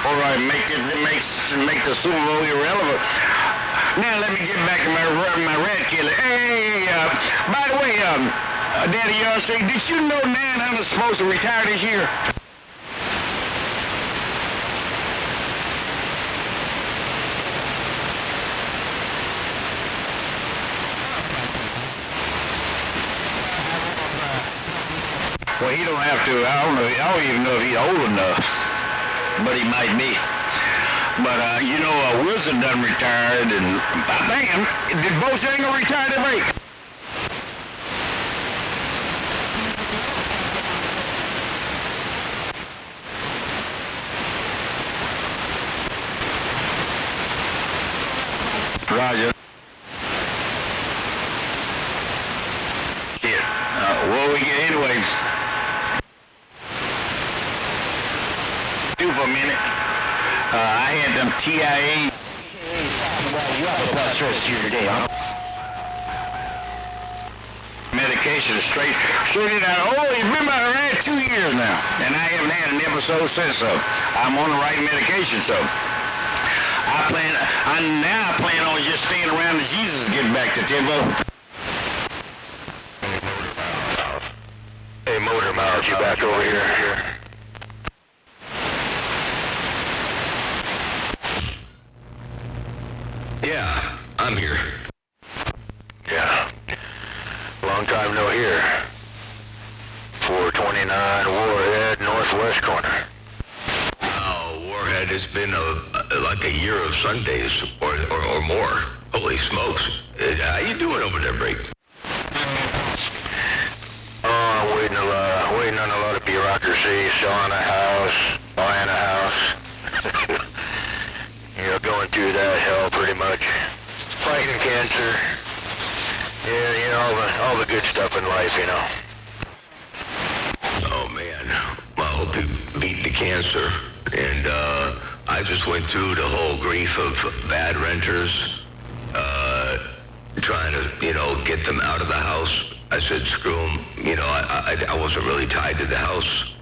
All right, make the Super Bowl irrelevant. Now let me get back to my rat killer. Hey, by the way, Daddy say, did you know 900's supposed to retire this year? Well, he don't have to. I don't even know if he's old enough, but he might be. But, Wilson done retired, and bam, did Bojangle retire to break? Roger. Shit. Anyways. For a minute. I had them TIA. Well, you have a plus stress here today, huh? Medication straight it out. Oh, it's been about around 2 years now, and I haven't had an episode since. So I'm on the right medication. So I plan on just staying around till Jesus gets back to Timbo. Hey, Motor Mouth, you back over here? Yeah, I'm here. Yeah. Long time no hear. 429 Warhead, northwest corner. Oh, Warhead, it's been like a year of Sundays or more. Holy smokes. How you doing over there, Break? Oh, I'm waiting on a lot of bureaucracy, selling a house, buying a house. Going through that hell pretty much. Fighting cancer. Yeah, all the good stuff in life, Oh, man. Well, I hope you beat the cancer. And I just went through the whole grief of bad renters, trying to, get them out of the house. I said, screw them. I wasn't really tied to the house.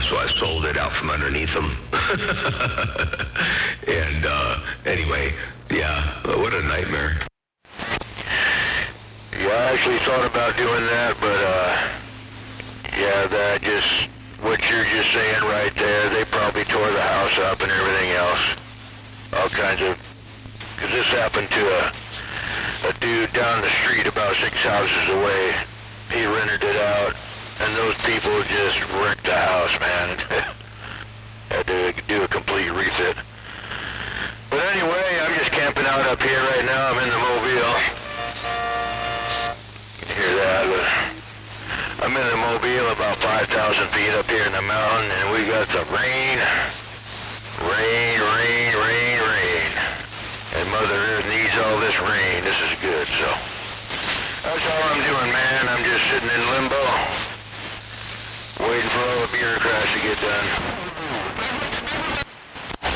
So I sold it out from underneath them. And anyway, yeah, what a nightmare. Yeah, I actually thought about doing that, but what you're just saying right there, they probably tore the house up and everything else. All kinds of, because this happened to a dude down the street about 6 houses away. He rented it out. And those people just wrecked the house, man. Had to do a complete refit. But anyway, I'm just camping out up here right now. I'm in the Mobile. You can hear that. I'm in the Mobile, about 5,000 feet up here in the mountain, and we got some rain. And Mother Earth needs all this rain. This is good, so. That's all I'm doing, man. I'm just sitting in limbo. Waiting for all the bureaucrats to get done.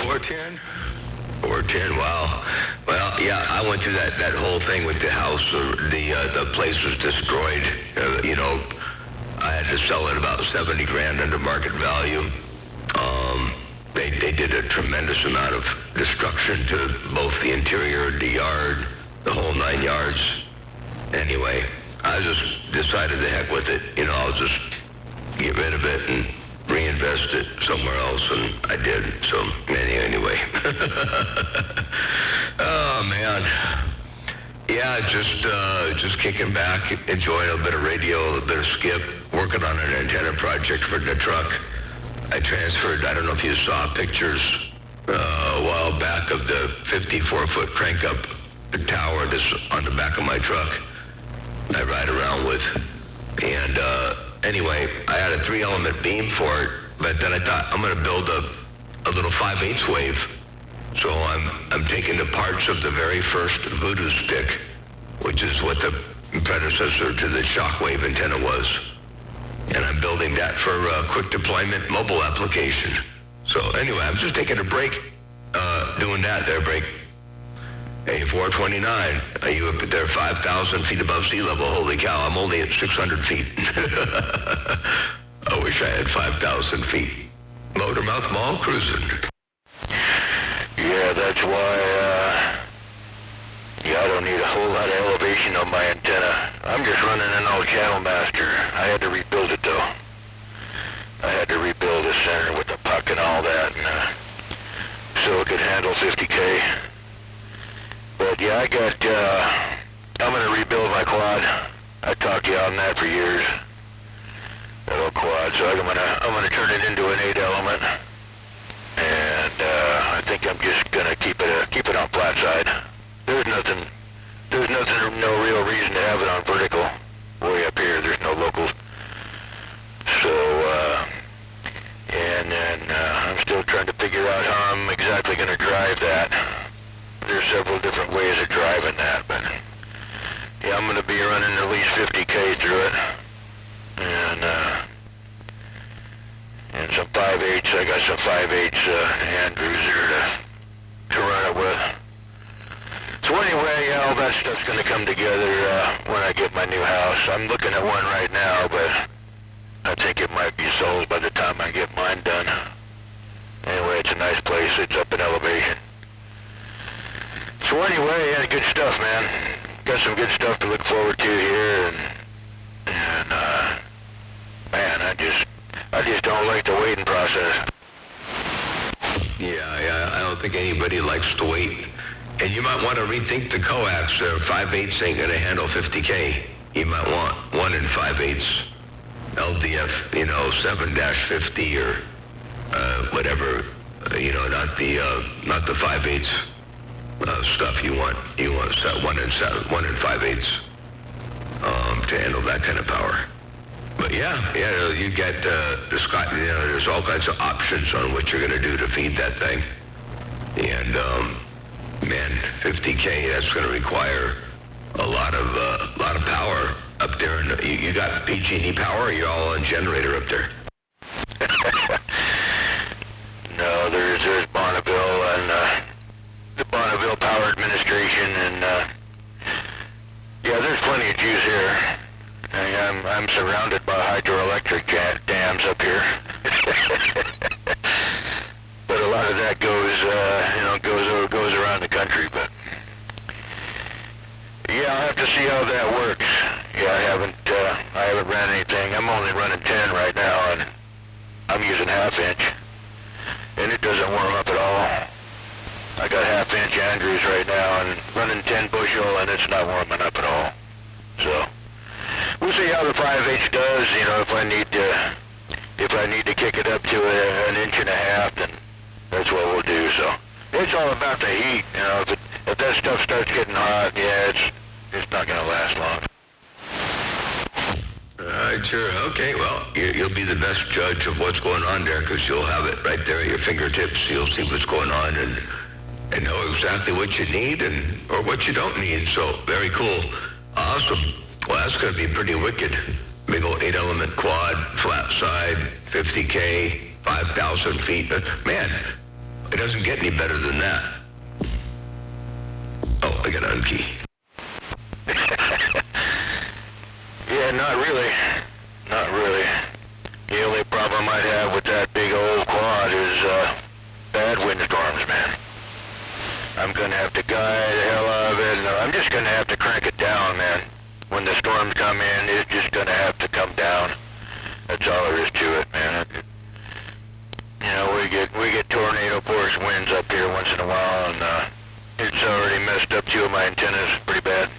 410, wow. Well, yeah, I went through that whole thing with the house. The place was destroyed. I had to sell it about 70 grand under market value. They did a tremendous amount of destruction to both the interior, the yard, the whole 9 yards. Anyway, I just decided to heck with it. I'll just get rid of it and reinvest it somewhere else, and I did. So anyway. Oh man, yeah, just kicking back, enjoying a bit of radio, a bit of skip, working on an antenna project for the truck. I transferred. I don't know if you saw pictures a while back of the 54-foot crank up tower that's on the back of my truck. I ride around with, and anyway, I had a 3-element beam for it, but then I thought I'm going to build a little 5/8 wave. So I'm taking the parts of the very first Voodoo stick, which is what the predecessor to the shockwave antenna was, and I'm building that for quick deployment mobile application. So anyway, I'm just taking a break doing that there, Break. Hey, 429, are you up there 5,000 feet above sea level? Holy cow, I'm only at 600 feet. I wish I had 5,000 feet. Motor Mouth Mall cruising. Yeah, that's why, I don't need a whole lot of elevation on my antenna. I'm just running an old Channel Master. I had to rebuild it, though. I had to rebuild the center with the puck and all that, and, so it could handle 50K. But, yeah, I'm going to rebuild my quad. I talked to you on that for years. That old quad, so I'm gonna turn it into an 8-element. And I think I'm just gonna keep it on flat side. There's no real reason to have it on vertical. Way up here, there's no locals. So, and then I'm still trying to figure out how I'm exactly gonna drive that. There's several different ways of driving that, but yeah, I'm gonna be running at least 50K through it. And some 5/8. I got some 5/8 Andrews there to run it with. So anyway, yeah, all that stuff's going to come together when I get my new house. I'm looking at one right now, but I think it might be sold by the time I get mine done. Anyway, it's a nice place. It's up in elevation. So anyway, yeah, good stuff, man. Got some good stuff to look forward to here, and man, I just don't like the waiting process. Yeah, I don't think anybody likes to wait. And you might want to rethink the coax. 5/8 ain't going to handle 50K. You might want 1 5/8 LDF, 7-50 or whatever. Not the 5/8 stuff. You want set 1 5/8 to handle that kind of power. But yeah, you get the Scott. There's all kinds of options on what you're going to do to feed that thing. And man, 50K, that's going to require a lot of power up there. And you got PG&E power, or you're all on generator up there? No, there's Bonneville and the Bonneville Power Administration, and yeah, there's plenty of juice here. I'm surrounded by hydroelectric dams up here. But a lot of that goes around the country. But yeah, I'll have to see how that works. Yeah, I haven't ran anything. I'm only running 10 right now, and I'm using 1/2 inch, and it doesn't warm up at all. I got 1/2 inch Andrews right now, and running 10 bushel, and it's not warming up at all. So we'll see how the 5/8 does. If I need to kick it up to 1.5 inches, then that's what we'll do. So it's all about the heat. If that stuff starts getting hot, yeah, it's not going to last long. Sure. Okay. Well, you'll be the best judge of what's going on there, because you'll have it right there at your fingertips. You'll see what's going on and know exactly what you need or what you don't need. So very cool. Awesome. Well, that's going to be pretty wicked. Big old 8-element quad, flat side, 50K, 5,000 feet. Man, it doesn't get any better than that. Oh, I got to unkey. Yeah, not really. Not really. The only problem I'd have with that big old quad is bad windstorms, man. I'm going to have to guide the hell out of it, and I'm just going to have to crank it down, man. When the storms come in, it's just going to have to come down. That's all there is to it, man. We get tornado force winds up here once in a while, and it's already messed up 2 of my antennas pretty bad.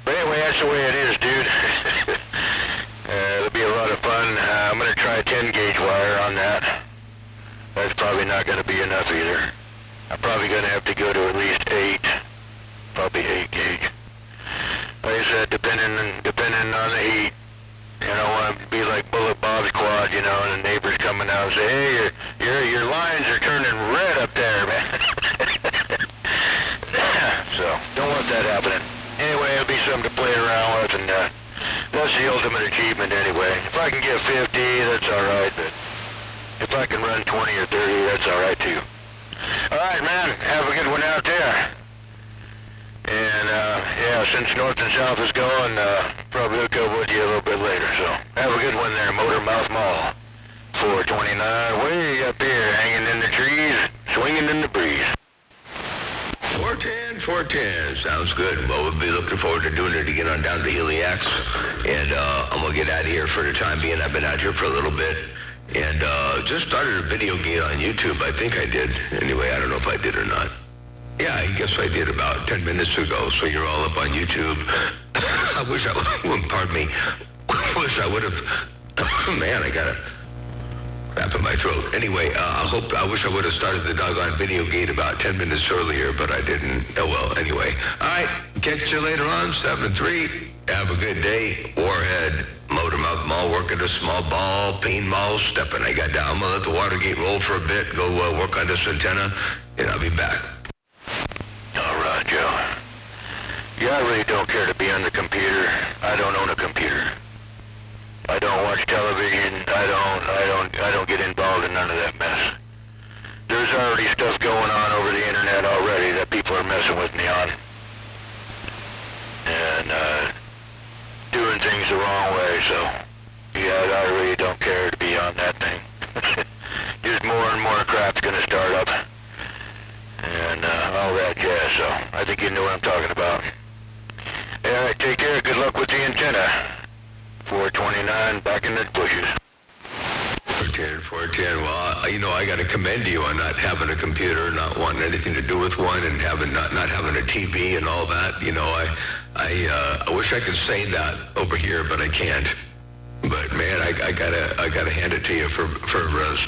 But anyway, that's the way it is, dude. It'll be a lot of fun. I'm going to try 10 gauge wire on that. That's probably not going to be enough either. I'm probably going to have to go to at least 8. Probably 8 gauge. Like I said, depending on the heat. I want to be like Bullet Bob's quad, and the neighbors coming out and say, hey, your lines are turning red up there, man. So, don't want that happening. Anyway, it'll be something to play around with, and that's the ultimate achievement anyway. If I can get 50, that's all right, but if I can run 20 or 30, that's all right too. All right, man, have a good one out there. And, yeah, since North and South is going, probably hook up with you a little bit later. So, have a good one there, Motor Mouth Mall. 429, way up here, hanging in the trees, swinging wind and the breeze. 410. Sounds good. Well, we'll be looking forward to doing it again on Down to Heliax. And I'm going to get out of here for the time being. I've been out here for a little bit. And just started a video game on YouTube. I think I did. Anyway, I don't know if I did or not. Yeah, I guess I did about 10 minutes ago. So you're all up on YouTube. I wish I would have. Man, I got a crap in my throat. Anyway, I wish I would have started the doggone video gate about 10 minutes earlier, but I didn't. Oh, well, anyway. All right, catch you later on, 7-3. Have a good day. Warhead, Motormouth Mall, working a small ball, peen mall, stepping. I got down. I'm going to let the water gate roll for a bit, go work on this antenna, and I'll be back. All right, Joe. Yeah, I really don't care to be on the computer. I don't own a computer. I don't watch television. I don't get involved in none of that mess. There's already stuff going on over the internet already that people are messing with me on. And doing things the wrong way, so yeah, I really don't care to be on that thing. Just more and more crap's gonna start up. And all that jazz, so I think you know what I'm talking about. Alright, take care, good luck with the antenna. 429, back in the bushes. 410. Well, I got to commend you on not having a computer, not wanting anything to do with one, and not having a TV and all that. I wish I could say that over here, but I can't. But man, I gotta hand it to you for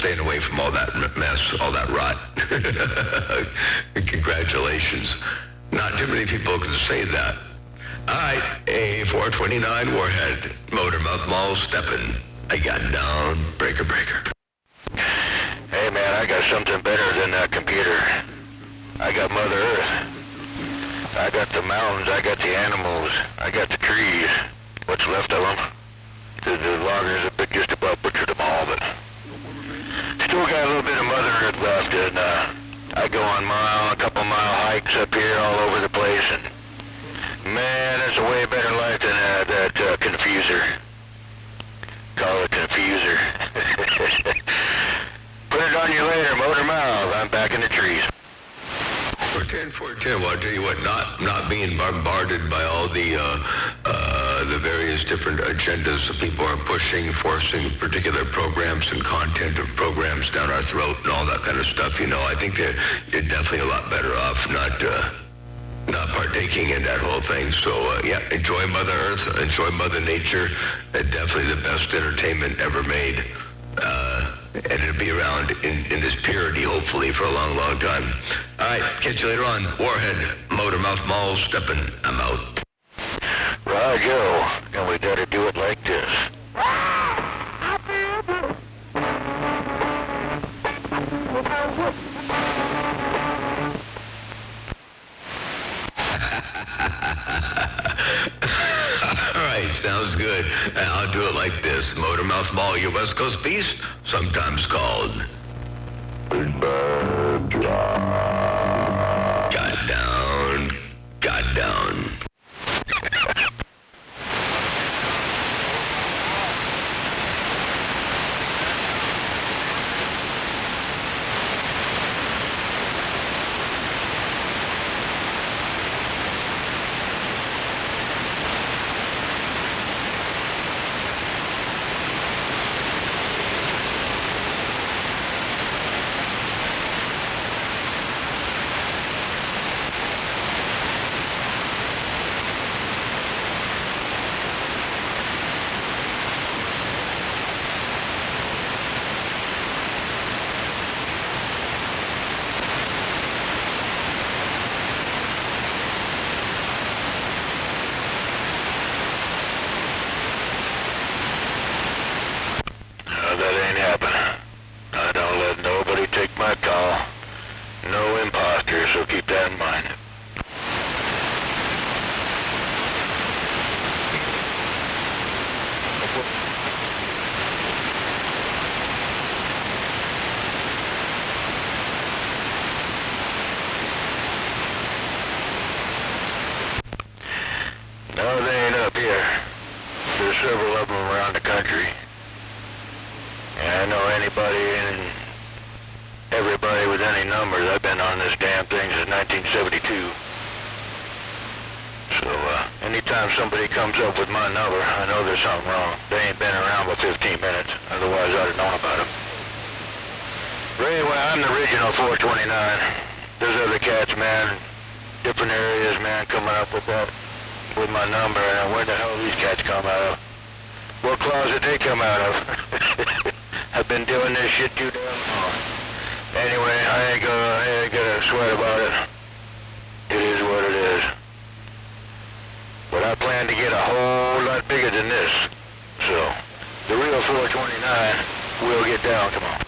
staying away from all that mess, all that rot. Congratulations. Not too many people can say that. All right, A429 Warhead, Motormouth Mall, stepping. I got down, breaker. Hey man, I got something better than that computer. I got Mother Earth. I got the mountains, I got the animals, I got the trees. What's left of them? The loggers have just about butchered them all, but still got a little bit of Mother Earth left, and I go on a couple mile hikes up here all over the place, and man, it's a way better life than that confuser. Call it confuser. Put it on you later, Motor Mouth. I'm back in the trees. 410. Well, I'll tell you what, not being bombarded by all the various different agendas that people are pushing, forcing particular programs and content of programs down our throat and all that kind of stuff, I think that you're definitely a lot better off not partaking in that whole thing. So, yeah, enjoy Mother Earth, enjoy Mother Nature. Definitely the best entertainment ever made. And it'll be around in this purity, hopefully, for a long, long time. All right, catch you later on. Warhead, Motormouth Mall, stepping. I'm out. Right, Joe. And we gotta do it like this. All right, sounds good. I'll do it like this. Motormouth Mall, your West Coast beast, sometimes called Big Bad Drive. Got down. That ain't happening. I don't let nobody take my call. No imposters, so keep that in mind. No, they ain't up here. There's several of them around the country. And I know everybody with any numbers. I've been on this damn thing since 1972. So, anytime somebody comes up with my number, I know there's something wrong. They ain't been around but 15 minutes. Otherwise, I'd have known about them. But anyway, I'm the original 429. There's other cats, man, different areas, man, coming up with that, with my number. And where the hell these cats come out of? What closet they come out of? I've been doing this shit too damn long. Anyway, I ain't gonna sweat about it. It is what it is. But I plan to get a whole lot bigger than this. So, the real 429 will get down. Come on.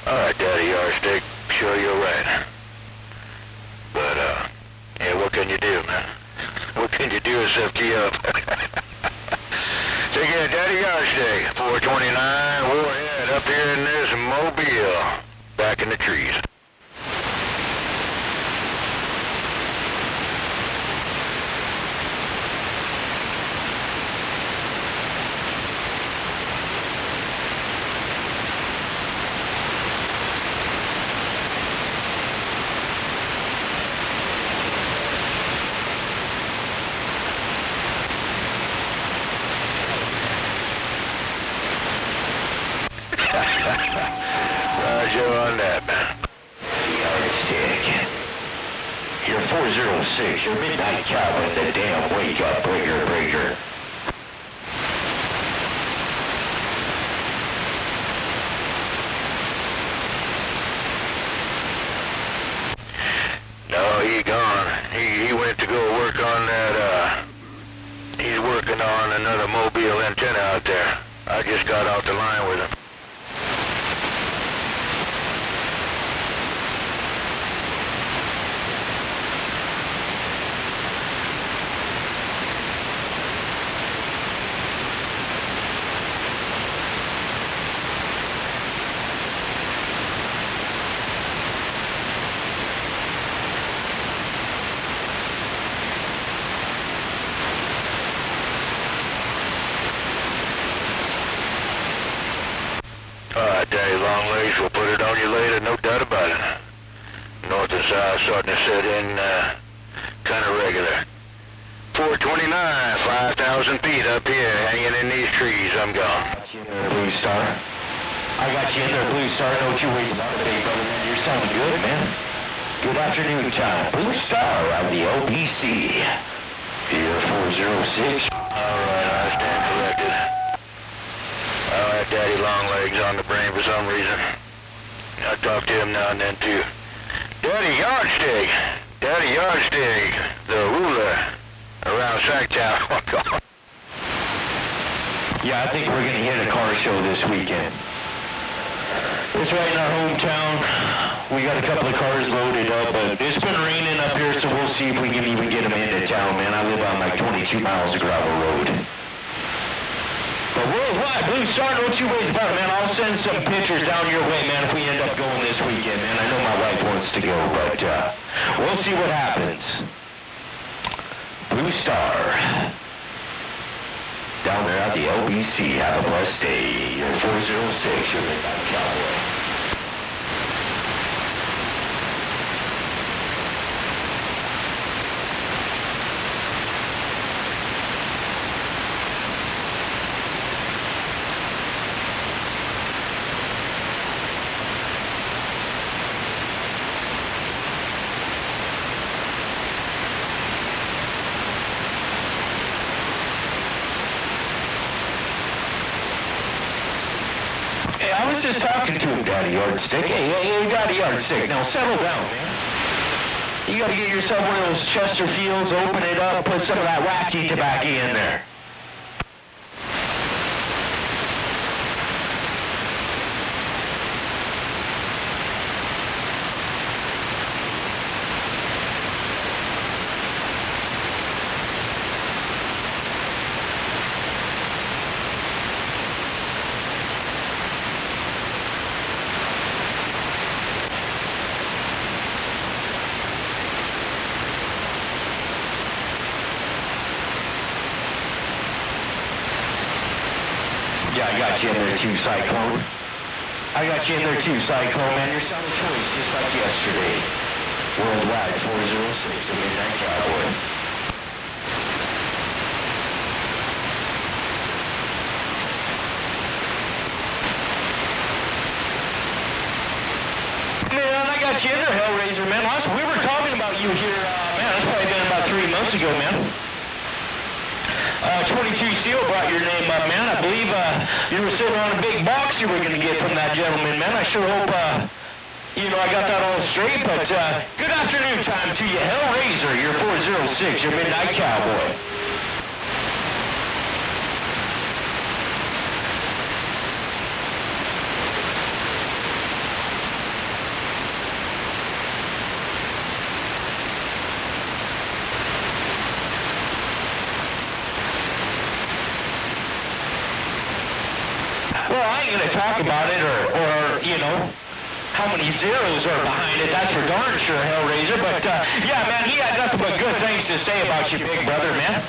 Alright, Daddy Yardstick, sure you're right. But, yeah, what can you do, man? What can you do except key up? Take care, Daddy Yardstick, 429, Warhead, up here in this Mobile, back in the trees. Roger on that, man. Yardstick. You're 406. You're Midnight Cowboy, the damn wake up breaker. No, he gone. He went to go work on that, he's working on another mobile antenna out there. I just got off the line with him. Alright, Daddy Longlegs, we'll put it on you later, no doubt about it. North and south starting to set in, kind of regular. 429, 5,000 feet up here, hanging in these trees, I'm gone. Got you in there, Blue Star. I got you in there, Blue Star, don't you worry about it, big brother, man. You're sounding good, man. Good afternoon time. Blue Star on the OPC. Here, 406. Alright, I stand corrected. Alright, Daddy Longlegs on the brain for some reason. I talk to him now and then, too. Daddy Yardstick, the ruler around Sacktown. Oh, God. Yeah, I think we're going to hit a car show this weekend. It's right in our hometown. We got a couple of cars loaded up, but it's been raining up here, so we'll see if we can even get them into town, man. I live on like 22 miles of gravel road. But worldwide, Blue Star, don't you worry about it, man. I'll send some pictures down your way, man, if we end up going this weekend, man. I know my wife wants to go, but we'll see what happens. Blue Star. Down there at the LBC. Have a blessed day. You're 406. You're Midnight Cowboy. Hey, I was just talking to him, Daddy Yardstick. Hey, Daddy Yardstick, now settle down, man. You gotta get yourself one of those Chesterfields, open it up, put some of that wacky tobacco in there. Yeah, I got you in there too, Cyclone. I got you in there too, Cyclone, man. Your sound of choice, just like yesterday. Worldwide, 406, the Midnight Cowboy. Man, I got you in there, Hellraiser, man. We were talking about you here, man, that's probably been about 3 months ago, man. 22 Steel brought your name up, man. I believe you were sitting on a big box you were going to get from that gentleman, man. I sure hope, I got that all straight. But good afternoon time to you, Hellraiser, your 406, your Midnight Cowboy. Well, I ain't going to talk about it or how many zeros are behind it. That's for darn sure, Hellraiser. But, yeah, man, he had nothing but good things to say about you, big brother, man.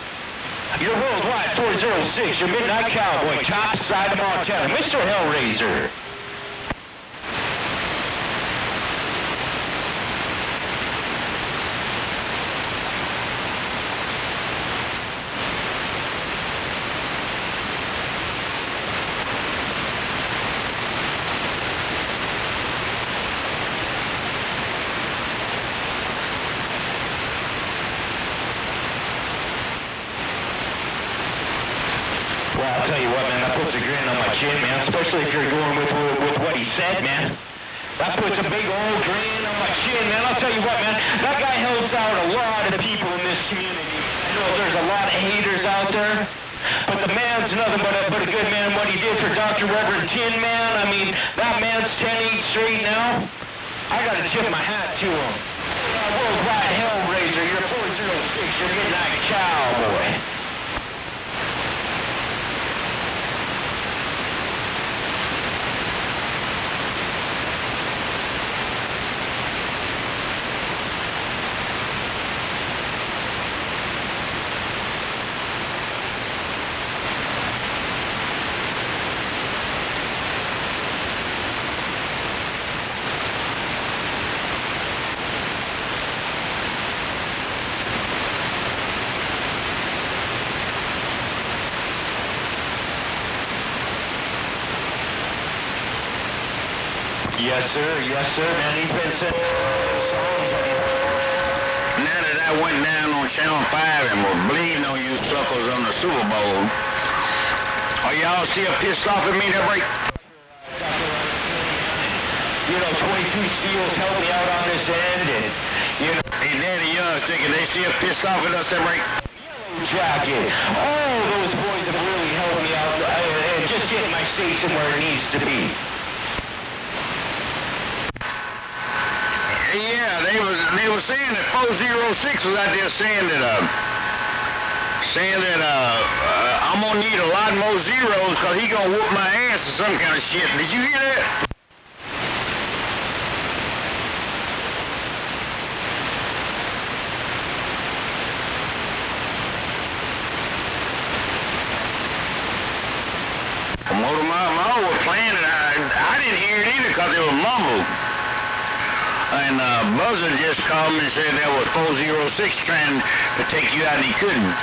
Your worldwide 406, your Midnight Cowboy, top side of Montana, Mr. Hellraiser. Well, I'll tell you what, man, that puts a grin on my chin, man, especially if you're going with what he said, man. That puts a big old grin on my chin, man. I'll tell you what, man, that guy helps out a lot of people in this community. I know there's a lot of haters out there, but the man's nothing but a good man. What he did for Dr. Reverend Tin Man, I mean, that man's 10-8 straight now. I got to tip my hat to him. Worldwide Hellraiser, your 406, your Midnight Cowboy. Yes, sir, man. He's been sending songs. Now that I went down on Channel 5 and were bleeding on you suckers on the Super Bowl, are y'all still pissed off at me that break? 22 Steels helped me out on this end, and, Hey, Danny Young's thinking they still pissed off at us that break? Yellow Jacket. All those boys have really helped me out, and just getting my station where it needs to be. Yeah, they were saying that 406 was out there saying that I'm gonna need a lot more zeros because he gonna whoop my ass or some kind of shit. Did you hear that? From what my were playing, and I didn't hear it either because it was mumbled. And Buzzer just called me and said there was 406 trying to take you out and he couldn't.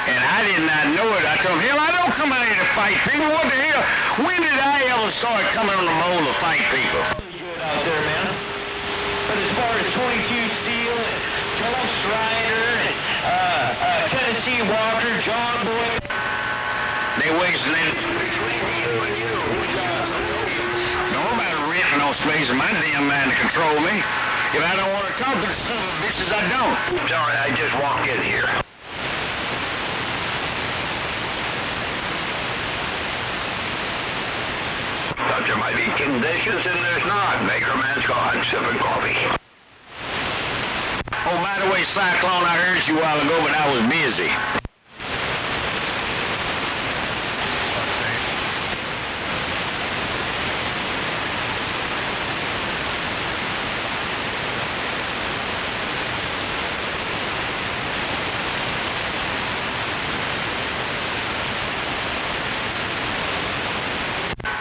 And I did not know it. I told him, hell, I don't come out here to fight people. What the hell? When did I ever start coming on the mole to fight people? Good out there, man. But as far as 22 Steel and Ghost Rider and Tennessee Walker, John Boy, they wasting it. Nobody renting no space in my damn mind to control me. If I don't want to talk to the son of bitches, I don't. Sorry, I just walked in here. Thought there might be conditions, and there's not. Maker man's gone, sipping coffee. Oh, by the way, Cyclone, I heard you a while ago, but I was busy.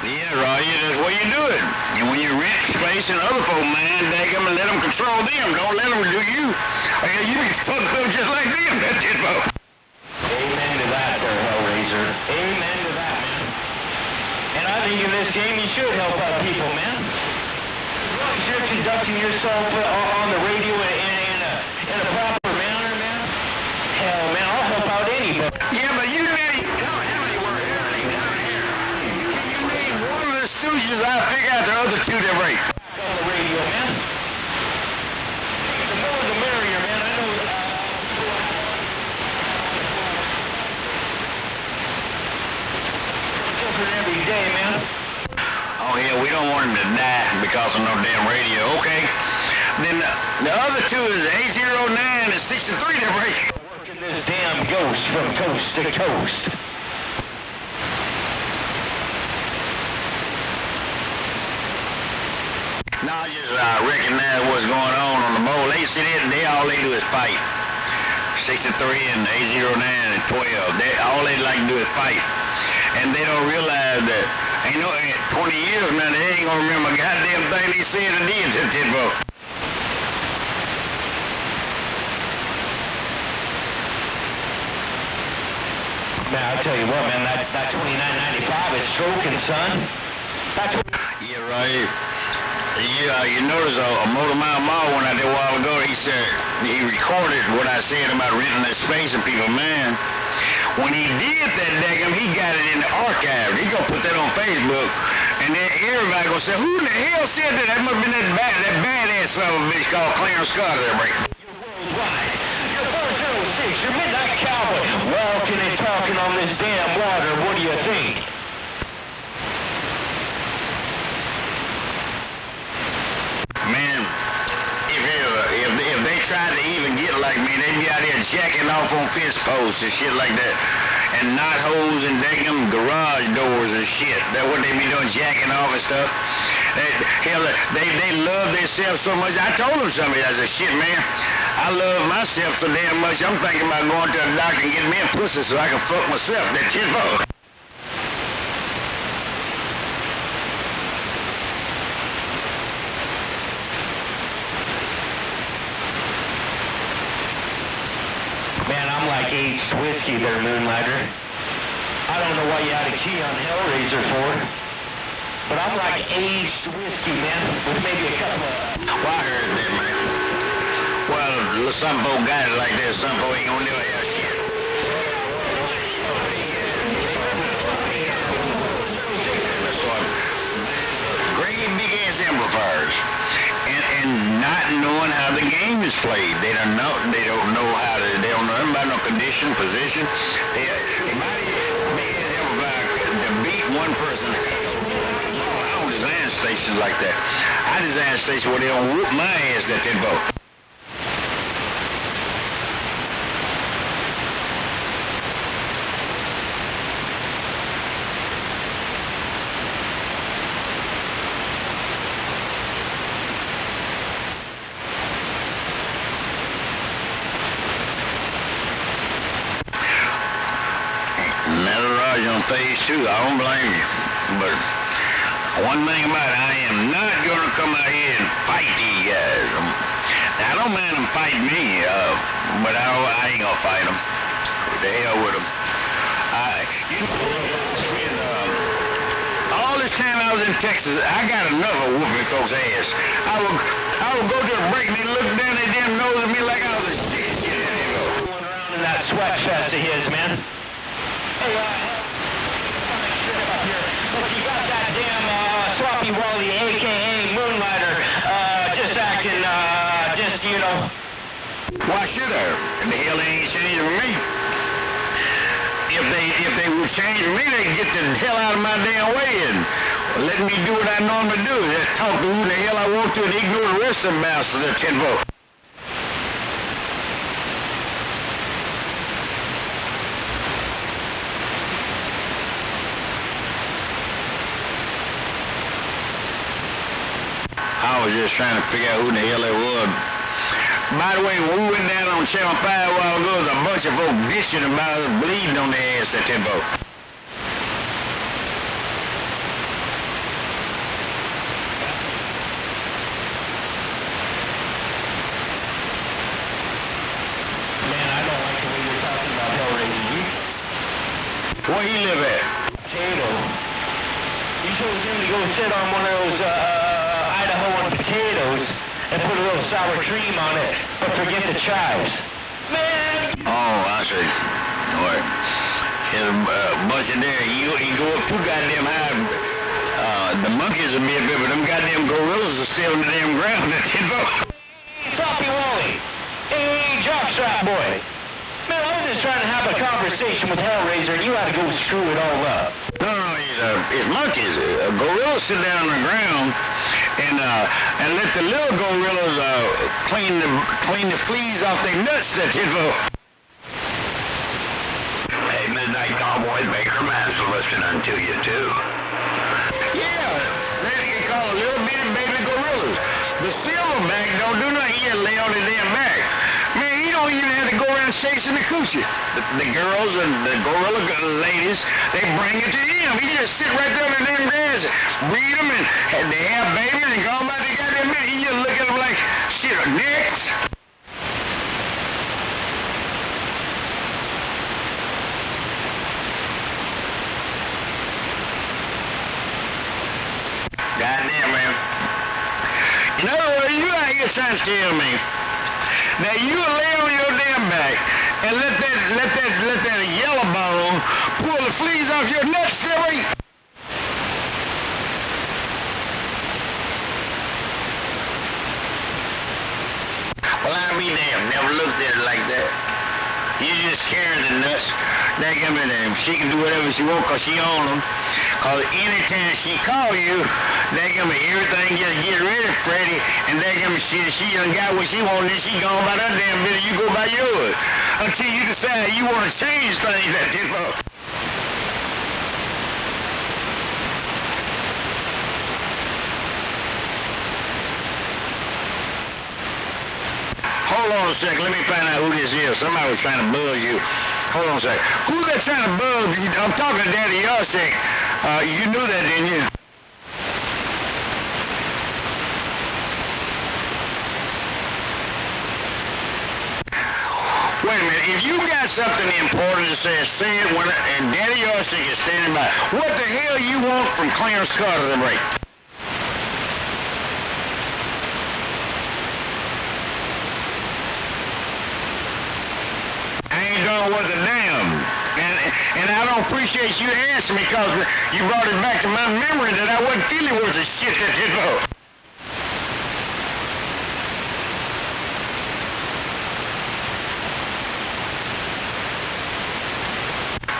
Yeah, Roger, that's what you do it. And when you rent space in other folk, man, they come and let them control them. Don't let them do you. You be fucked up just like them. That's it, folks. Amen to that there, Hellraiser. Amen to that, man. And I think in this game you should help out people, man. As long as you're conducting yourself on the radio in a proper manner, man. Hell, man, I'll help out anybody. Yeah, but you name one of the stooges, I'll figure out the other two that break. On the radio, man. The more the merrier, man. I know different every day, man. Oh, yeah, we don't want him to die because of no damn radio. Okay. Then the other two is 809 and 63 that break. Working this damn ghost from coast to coast. No, I just recognize what's going on the bowl. They sit in, all they do is fight. 63 and 809 and 12. All they like to do is fight. And they don't realize that, 20 years now, they ain't gonna remember a goddamn thing they said or did to that book. Man, I tell you what, man, that 2995 is stroking, son. Yeah, right. Yeah, you notice a Motor Mile Mall went out there a while ago. He said he recorded what I said about renting that space and people, man. When he did that, daggum, he got it in the archive. He gonna put that on Facebook, and then everybody gonna say, "Who the hell said that? That must have been that badass son of a bitch called Clarence Scott there, break." You're worldwide. You're 406. You're Midnight Cowboy. Walking and talking on this damn water. What do you think? Man, if they tried to even get like me, they'd be out here jacking off on fence posts and shit like that, and knot holes in daggum garage doors and shit. That's what they be doing, jacking off and stuff. They love themselves so much. I told them something. I said, shit, man, I love myself so damn much. I'm thinking about going to a doctor and getting me a pussy so I can fuck myself. That's shit, folks. Man, I'm like aged whiskey there, Moonlighter. I don't know what you had a key on Hellraiser for, but I'm like aged whiskey, man, with maybe a couple of... Well, I heard that, man. Well, some folk got it like that. Some folk ain't gonna never have shit. That's what great big ass amplifiers. And not knowing how the game is played. They don't know how to, they don't know nothing about no condition, position. They might big ass amplifier to beat one person. I don't design stations like that. I design stations where they don't whoop my ass that they vote. On phase 2, I don't blame you. But one thing about it, I am not going to come out here and fight these guys. Now, I don't mind them fighting me, but I ain't going to fight them. The hell with them. All this time I was in Texas, I got enough of whooping folks' ass. I would go to a break and they look down their damn nose at me like I was a shit. Going around in that sweat fest of his, man. Hey, but you got that damn Sloppy Wally, a.k.a. Moonlighter, just acting, Why should I? And the hell they ain't changing for me. If they would change for me, they'd get the hell out of my damn way and let me do what I normally do. Just talk to who the hell I want to and ignore the rest of them bastards at 10 votes. I was just trying to figure out who the hell they was. By the way, when we went down on Channel 5 a while ago, there was a bunch of folks bitching about us bleeding on their ass at that boat. told him to go sit on one of those Idahoan potatoes and put a little sour cream on it, but forget the chives. Man! Oh, I see. All right. There's a bunch in there. You go up too goddamn high. The monkeys will be a bit, but them goddamn gorillas are still in the damn ground. Floppy Wally. Hey, jockstrap boy. Man, I was just trying to have a conversation with Hellraiser, and you had to go screw it all up. No, it's monkeys. Gorillas sit down on the ground and let the little gorillas clean the fleas off their nuts. That Hey, Midnight Cowboy, Baker Mansell listening to you, too. Yeah, they get called little bitty baby gorillas. The silverback don't do nothing. He just lay on his damn back. Man, he don't even have to go around chasing the coochie. The girls and the gorilla ladies, they bring it to him. He just sit right there in the damn grass, breed them, and they have babies and go about the goddamn minute. He just look at them like, shit, next. Goddamn, man. In other words, you out here trying to tell me that you lay on your damn back and let that yellow bone pull the fleas off your nuts, Terry? Well, I'll be damned. Never looked at it like that. You just carry the nuts. She can do whatever she wants because she owns them. Because anytime she call you, everything just get ready, Freddie. And she done got what she wanted, and she gone by that damn bit, and you go by yours. Until you decide you want to change things that this up. Hold on a second. Let me find out who this is. Somebody was trying to buzz you. Hold on a second. Who's that trying to buzz you? I'm talking to Daddy Yosek. You knew that, didn't you? Wait a minute. If you got something important to say it and Daddy Yosek is standing by. What the hell you want from Clarence Carter to break? Was a damn. And I don't appreciate you answering me because you brought it back to my memory that I wasn't feeling worth the shit that you know.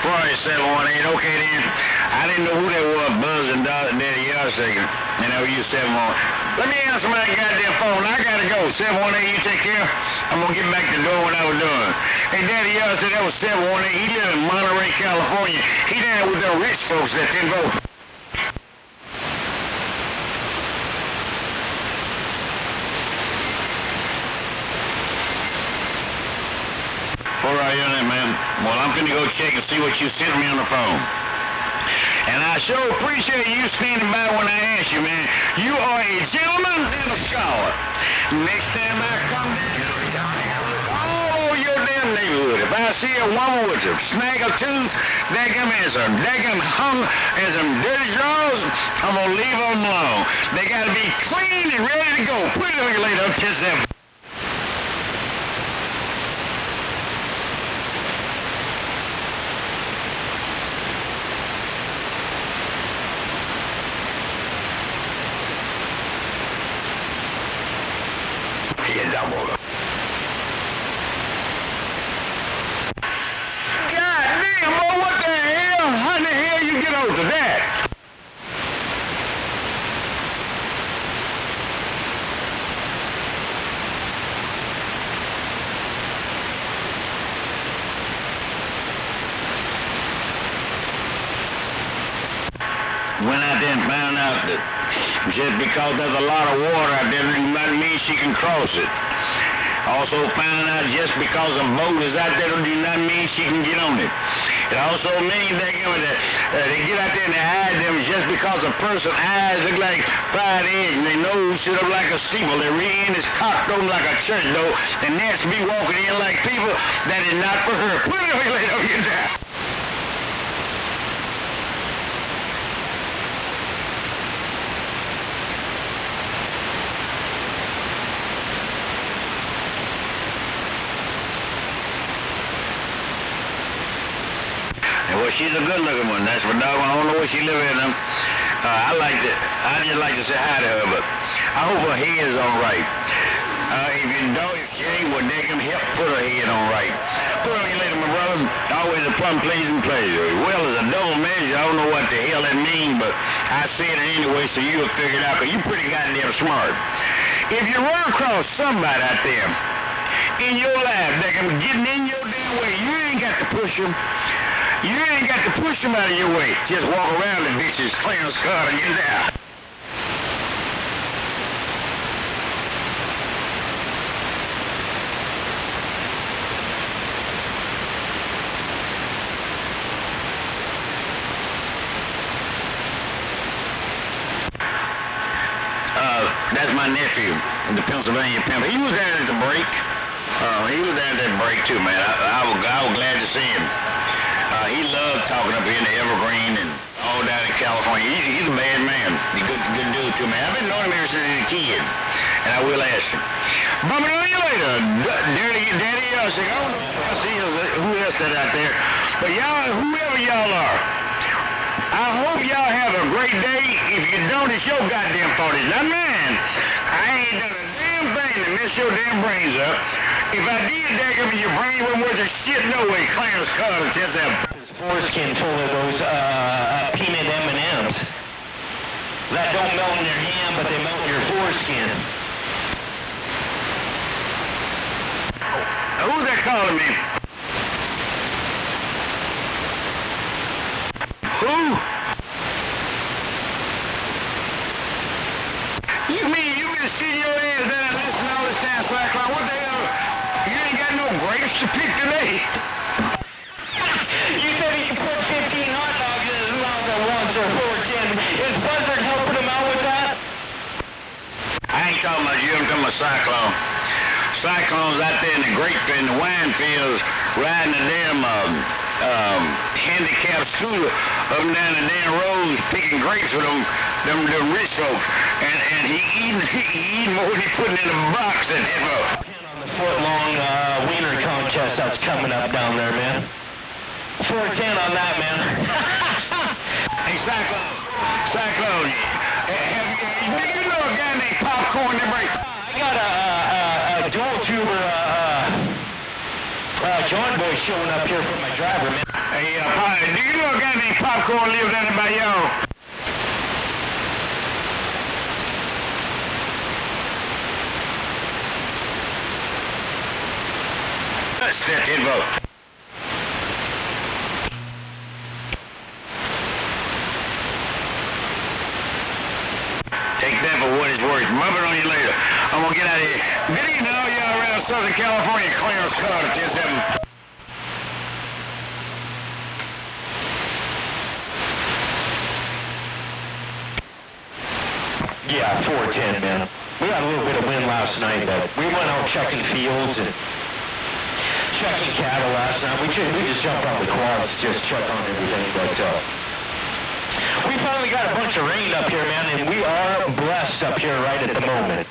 Probably 718. Okay then. I didn't know who that was buzzing Daddy Yosek. And that was you 718. Let me answer my goddamn phone. I gotta go. 718, you take care. I'm gonna get back to doing what I was doing. Hey, Daddy Yosek, that was 718. He lived in Monterey, California. He down with the rich folks that didn't vote. All right, man. Well, I'm gonna go check and see what you sent me on the phone. And I sure appreciate you standing by when I ask you, man. You are a gentleman and a scholar. Next time I come all over your damn neighborhood, if I see a woman with a snaggle tooth, hung and some dirty drawers, I'm gonna leave them alone. They gotta be clean and ready to go. Put it on you later. Kiss them. When I then found out that just because there's a lot of water out there doesn't mean she can cross it. Also found out just because a boat is out there does not mean she can get on it. It also means that they get out there and they hide them just because a person's eyes look like fried eggs and their nose sit up like a steeple. Their rear end is cocked open like a church door, and that's be walking in like people that is not for her. Put it away, lay down, get down. she's a good-looking one. That's for dog. I don't know where she live in them. I just like to say hi to her, but I hope her head is all right. If she ain't, well, they can help put her head on right. Put her on you later, my brother. Always a plum pleasing pleasure. Well, as a double measure, I don't know what the hell that means, but I said it anyway, so you'll figure it out, because you're pretty goddamn smart. If you run across somebody out there in your life that can get in your damn way, you ain't got to push them. You ain't got to push them out of your way. Just walk around the bitches, Clarence Carter, and get out. That's my nephew, the Pennsylvania pimp. He was there at the break. He was there at that break too, man. I was glad to see him. He loved talking up here in the Evergreen and all down in California. He's a bad man. He's a good dude too, man. I've been knowing him ever since he was a kid, and I will ask him. Bumping on you later, Daddy Yossi. I don't know if I see who else is out there, but y'all, whoever y'all are, I hope y'all have a great day. If you don't, it's your goddamn fault. It's not mine. I ain't done a damn thing to mess your damn brains up. If I did, daggum, your brain wasn't worth a shit no way. Clarence Carter just have his foreskin full of those peanut M&Ms that don't melt in your hand, but they melt in your foreskin. Who's that calling me? Who? You mean you been sitting your ass down and listening to all this time, Cyclone? What the hell? You ain't got no grapes to pick today. You said he could put 15 hot dogs in his mouth at once or 410. Is Buzzard helping him out with that? I ain't talking about you, I'm talking about Cyclone. Cyclone's out there in the grape and the wine fields riding the damn handicapped scooter up and down the damn roads picking grapes with them rich folks. And he eating more than he putting in a box at him. On the foot-long wiener contest that's coming up down there, man. 410 on that, man. Hey, Cyclone, do you know a guy named Popcorn that breaks? I got a dual tuber John Boy showing up here for my driver, man. Hey, do you know a guy named Popcorn lives down there by y'all? That's it, vote. Take that for what it's worth. Muppet on you later. I'm gonna get out of here. Good evening, all y'all around Southern California. Clarence Carter, 10-7. Yeah, 410, man. We had a little bit of wind last night, but we went out checking fields and checking cattle last night. We just jumped on the quads, just check on everything, but we finally got a bunch of rain up here, man, and we are blessed up here right at the moment.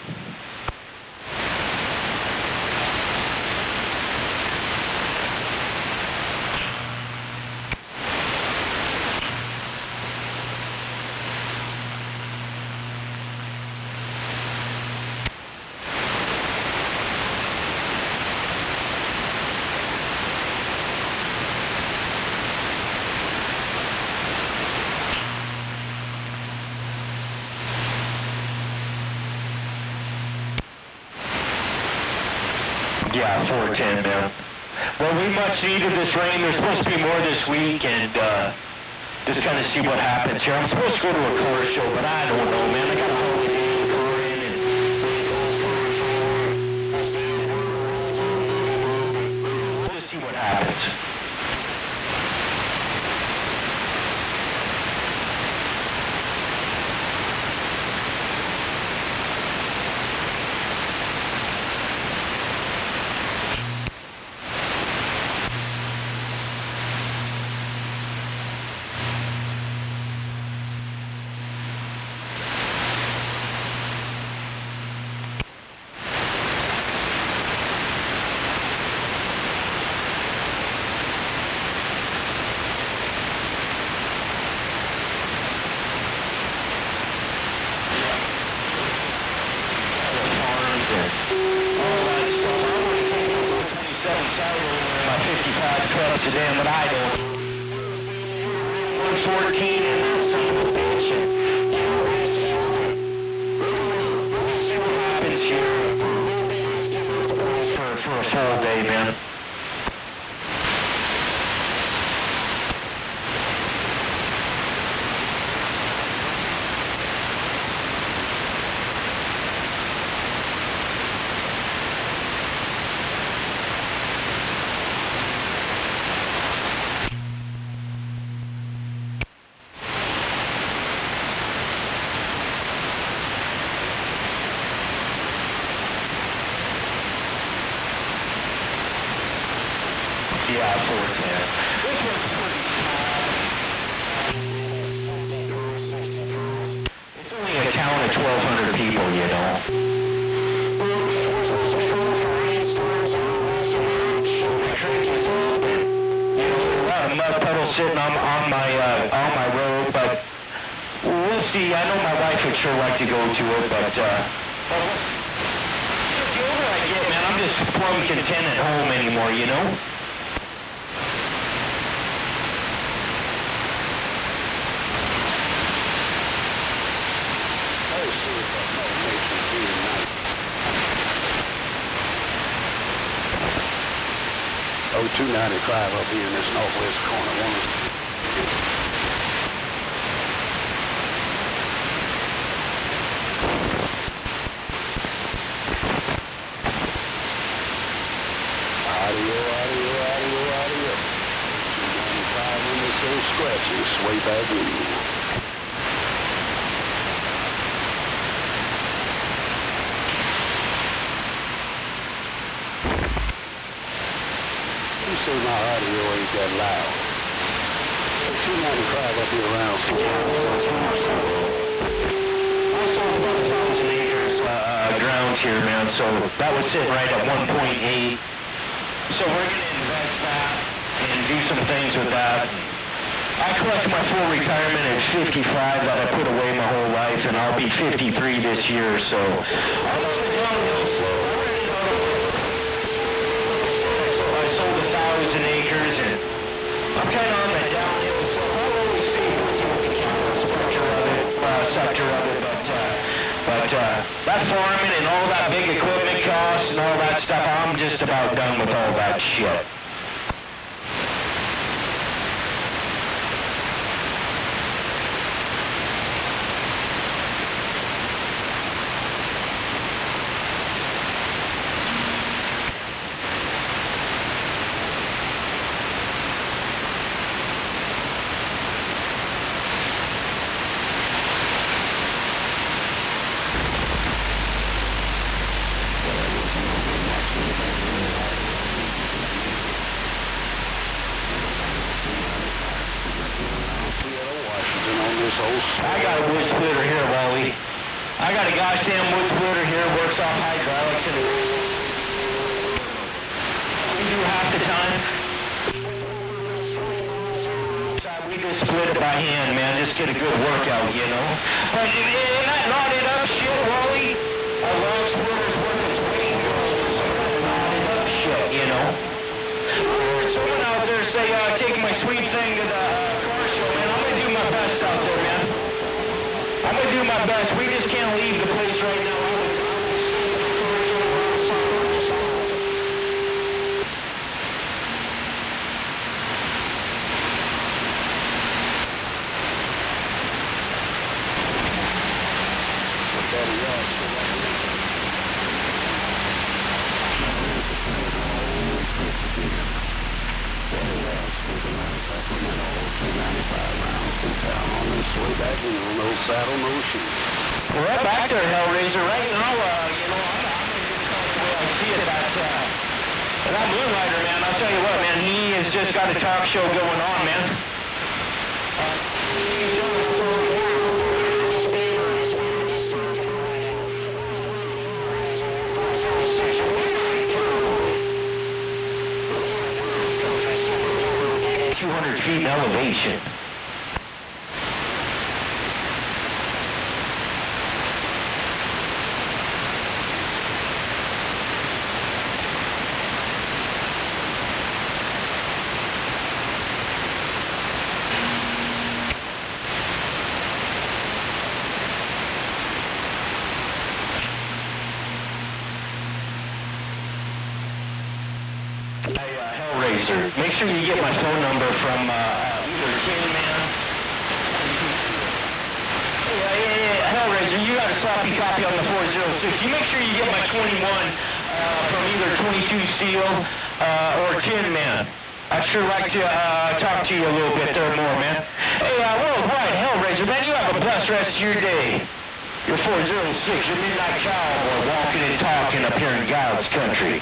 Yeah, 410, man. Well, we much needed this rain. There's supposed to be more this week, and just kind of see what happens here. I'm supposed to go to a car show, but I don't know, man. I got a holiday in and we'll just see what happens. 410. This one's pretty small. It's only a town of 1,200 people, you know. Mud puddles sitting on my road, but we'll see. I know my wife would sure like to go to it, but the older I get, man, I'm just plumb content at home anymore, you know? Oh, 295 up here in this northwest corner. Audio. 295 in this old scratchy, sway back in. See, my audio ain't that loud. 295 up here around 4. Also about 1,000 acres ground here, man, so that was sitting right at 1.8. So we're going to invest that and do some things with that. I collect my full retirement at 55 that I put away my whole life, and I'll be 53 this year, so I'm on the downhill slope. Acres, and I'm kind of on the downhill, so I'll always stay working with the cattle sector of it, but that farming and all that big equipment costs and all that stuff, I'm just about done with all that shit. I got a wood splitter here, Wally. I got a goddamn wood splitter here, works off hydraulics, and we do half the time. We just split it by hand, man, just get a good workout, you know. But in that knotted up shit, Wally, a log splitter's worth its weight in gold. Knotted up shit, you know. I heard someone out there say, take my sweet thing to the car show, man. I'm going to do my best out there, man. I'm going to do my best. We just can't leave the place right now. We're back there, Hellraiser. Right now, you know, I'm just going the way I see it. That Moonlighter, man, I'll tell you what, man, he has just got a talk show going on, man. Feet in elevation. Hellraiser, make sure you get my phone number from either Tin Man. Hey, Hellraiser, you got a sloppy copy on the 406. You make sure you get my 21 from either 22 Steel or Tin Man. I'd sure like to talk to you a little bit there more, man. Hey, worldwide, Hellraiser, man, you have a blessed rest of your day. Your 406, your Midnight Cowboy, walking and talking up here in God's country.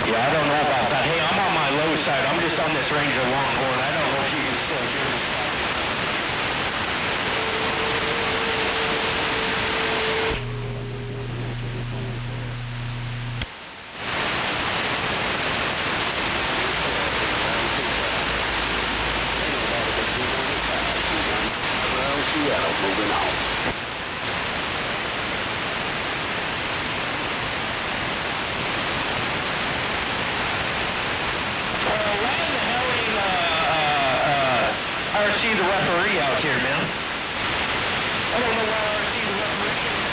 Yeah, I don't know about that. Hey, I'm on my low side. I'm just on this Ranger Longhorn. I don't know if you can still hear me. Moving on. Why in the hell ain't RC the referee out here, man? I don't know why RC the referee is.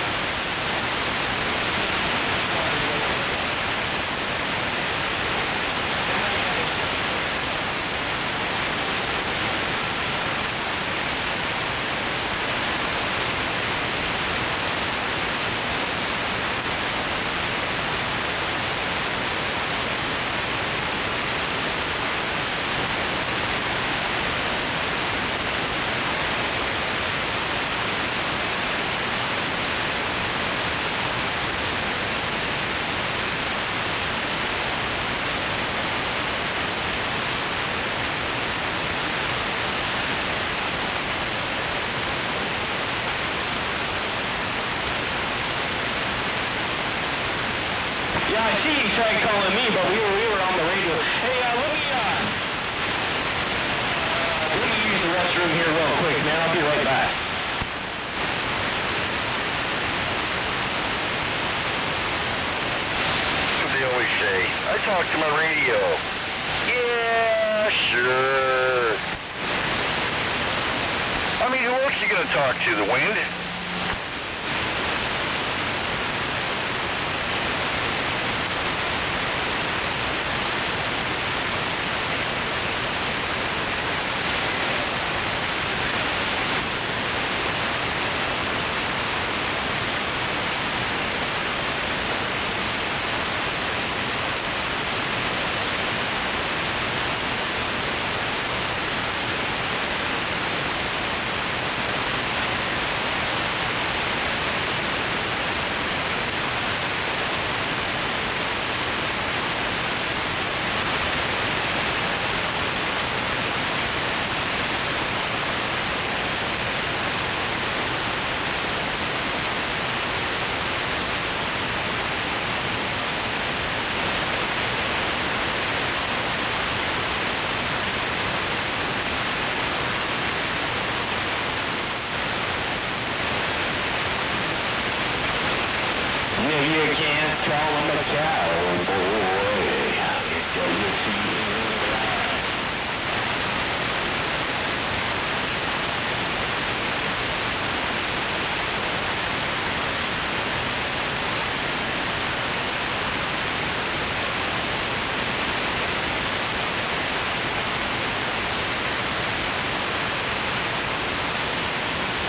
Yeah, I see he tried calling me, but we were on the radio. Hey, let me use the restroom here real quick, man. I'll be right back. That's what they always say. I talk to my radio. Yeah, sure. I mean, who else are you going to talk to? The wind? You can't call him a cowboy until you see him.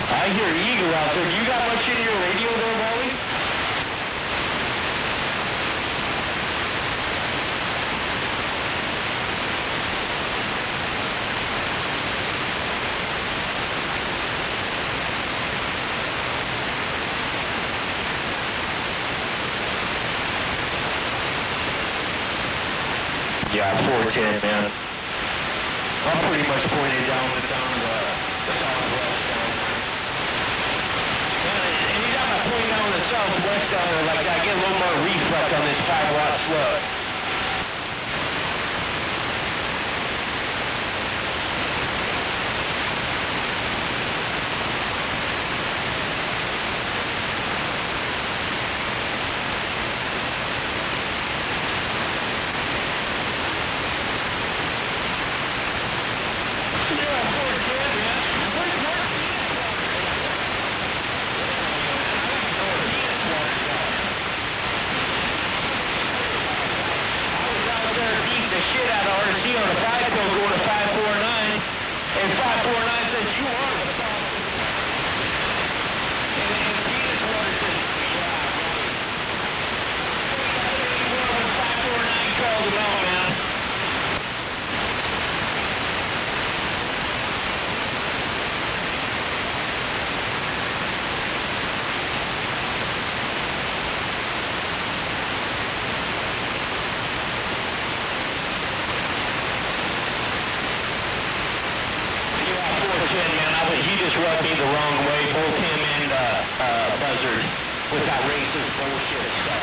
I hear Eagle out there. Do you got much in your radio there, Wally? Yeah, 410, man. I'm pretty much pointed down the southwest down there. And you got my point down the southwest down there like that. Get a little more reflect on this 5-watt slug. with that racist bullshit stuff.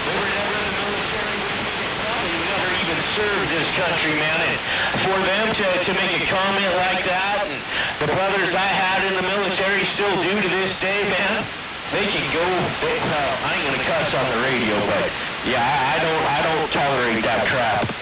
They were never in the military. They never even served this country, man. And for them to make a comment like that, and the brothers I had in the military still do to this day, man, they can go. I ain't gonna cuss on the radio, but yeah, I don't tolerate that crap.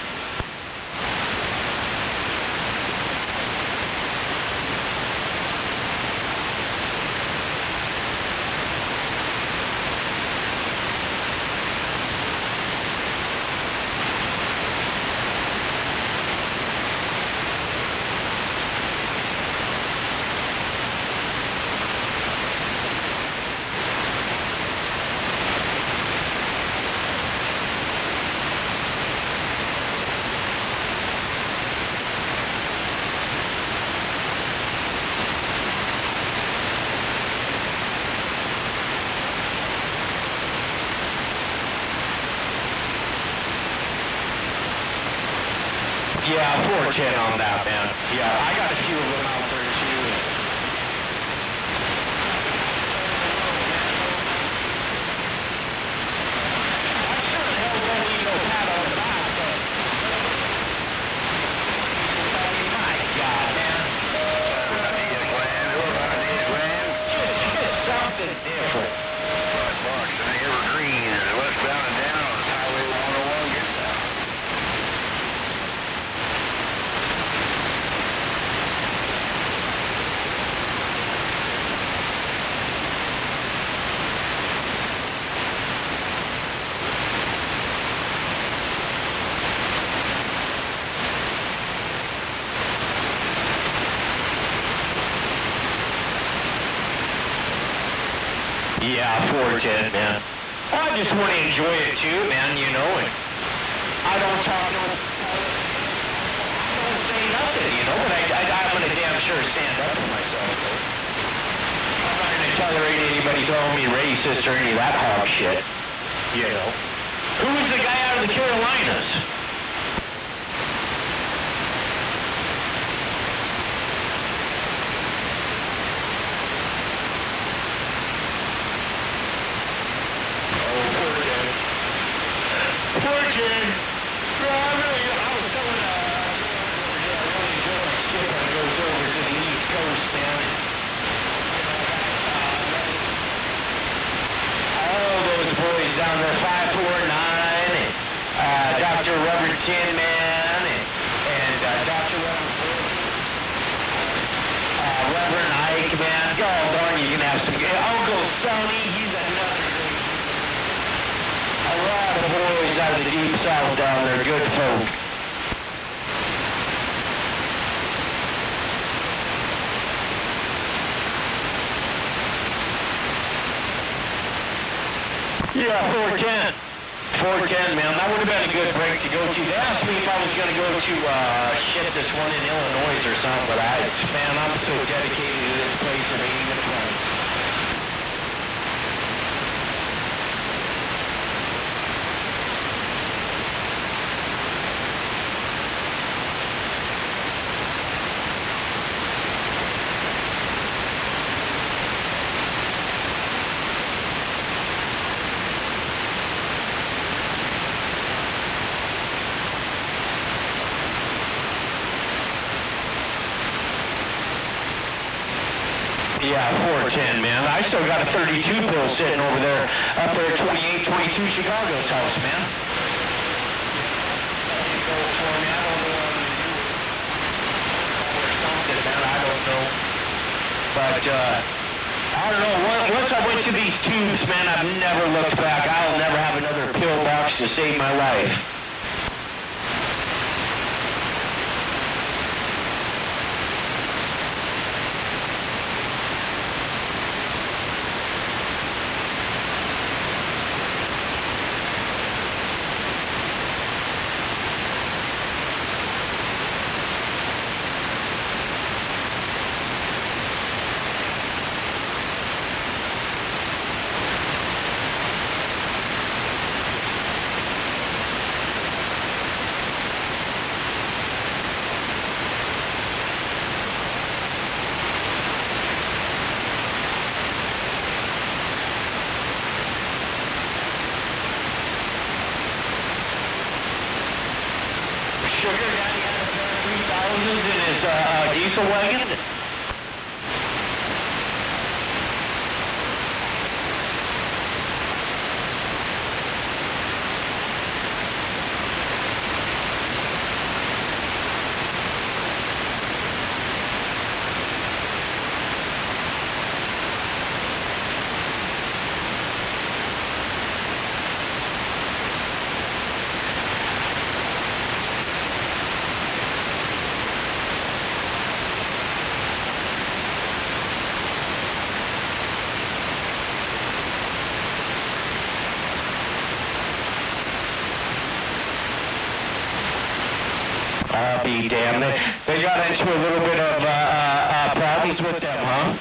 Yeah, 410 on that, man. Yeah, I got a few of them out there, too. I sure the hell don't need no pat on the back, but... My God, man. Just something different. Boston, Evergreen, and westbound and down, Highway 101 gets down. Yeah, 410, man. Well, I just want to enjoy it too, man, you know, and I don't talk no... I don't say nothing, you know, but I'm going to damn sure stand up for myself, though. I'm not going to tolerate anybody calling me racist or any of that hog shit, you know. Who was the guy out of the Carolinas? Down there, 549, and Dr. Reverend Tin Man, and Dr. Reverend Ike, man. God darn, you can have some. Uncle Sonny, he's another great. A lot of boys out of the deep south down there, good folk. Yeah, 410, man. That would have been a good break to go to. They asked me if I was going to go to this one in Illinois or something, but I'm so dedicated to this place, it ain't even funny. Yeah, 410, man. I still got a 32 pill sitting over there, up there at 2822 Chicago's house, man. I don't know. But, I don't know. Once I went to these tubes, man, I've never looked back. I'll never have another pill box to save my life. diesel wagon? I'll be damned. They got into a little bit of problems with them, huh?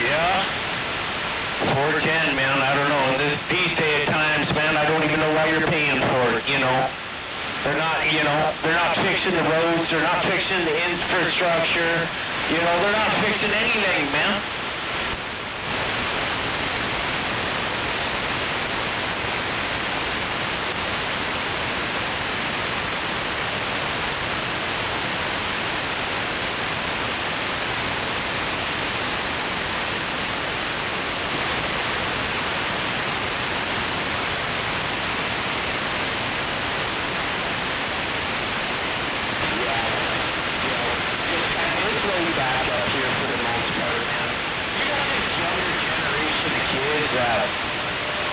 Yeah. 410, man, I don't know. These day at times, man, I don't even know why you're paying for it, you know. They're not fixing the roads, they're not fixing the infrastructure, you know, they're not fixing anything, man.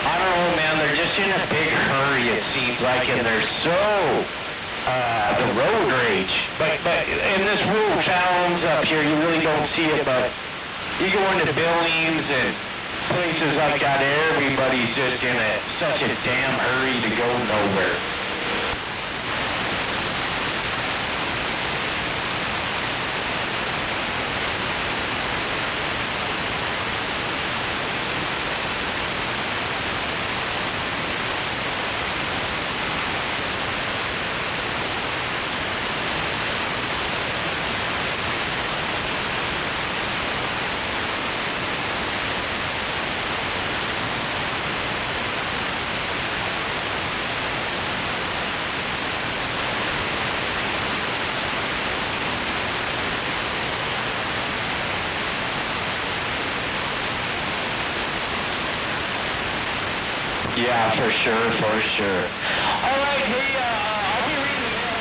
I don't know, man, they're just in a big hurry, it seems like, and they're so, the road rage. But in this rural towns up here, you really don't see it, but you go into buildings and places like that, everybody's just in such a damn hurry to go nowhere. Yeah, for sure. All right, hey, I'll be reading the mail,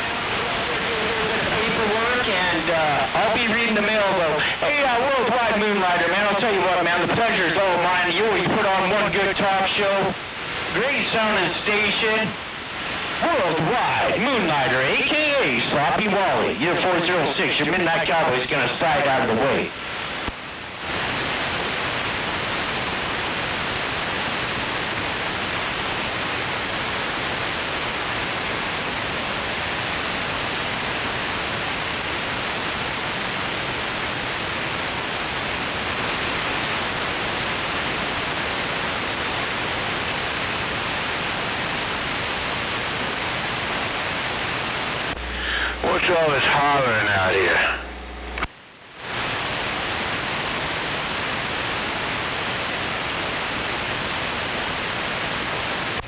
paperwork, and I'll be reading the mail, though. Hey, Worldwide Moonlighter, man, I'll tell you what, man, the pleasure's all mine. You always put on one good talk show, great sounding station. Worldwide Moonlighter, a.k.a. Sloppy Wally. Year 406, your Midnight Cowboy's gonna slide out of the way. What's all this hollering out here?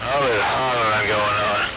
All this hollering going on.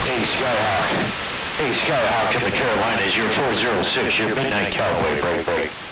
Hey, Skyhawk. Hey, Skyhawk in the Carolinas, your 406, your Midnight Cowboy, break.